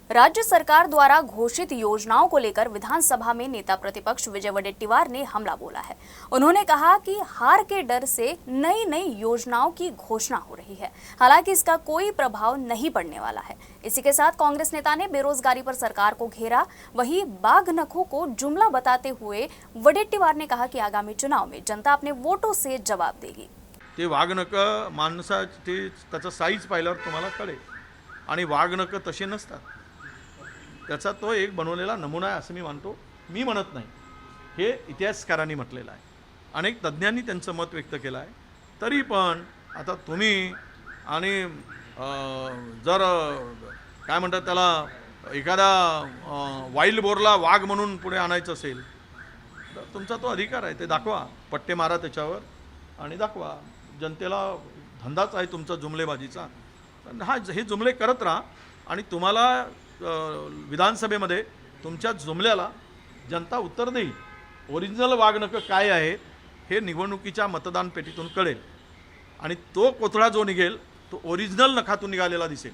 राज्य सरकार द्वारा घोषित योजनाओं को लेकर विधानसभा में नेता प्रतिपक्ष विजय वडेट्टीवार ने हमला बोला है। उन्होंने कहा कि हार के डर से नई नई योजनाओं की घोषणा हो रही है, हालांकि इसका कोई प्रभाव नहीं पड़ने वाला है। इसी के साथ कांग्रेस नेता ने बेरोजगारी पर सरकार को घेरा। वहीं बाघनखों को जुमला बताते हुए वडेट्टीवार ने कहा कि आगामी चुनाव में जनता अपने वोटों से जवाब देगी। ते वाघनख माणसाची त्याचा साईज पाहिल्यावर तुम्हाला कळेल आणि वाघनख तसे नसतात। त्याचा तो एक बनवलेला नमुना आहे असं मी मानतो। मी म्हणत नाही, हे इतिहासकारांनी म्हटलेलं आहे, अनेक तज्ञांनी त्यांचं मत व्यक्त केलं आहे। तरी पण आता तुम्ही आणि जर काय म्हणतात त्याला एखादा वाईल्ड बोरला वाघ म्हणून पुढे आणायचं असेल तर तुमचा तो अधिकार आहे, ते दाखवा, पट्टे मारा त्याच्यावर आणि दाखवा। जनतेला धंदाच आहे तुमचा जुमलेबाजीचा। हे जुमले करत राहा आणि तुम्हाला विधानसभेमध्ये तुमच्या जुमल्याला जनता उत्तर देईल। ओरिजिनल वाघनख काय आहे हे निवडणुकीच्या मतदान पेटीतून कळेल आणि तो कोथळा जो निघेल तो ओरिजिनल नखातून निघालेला दिसेल।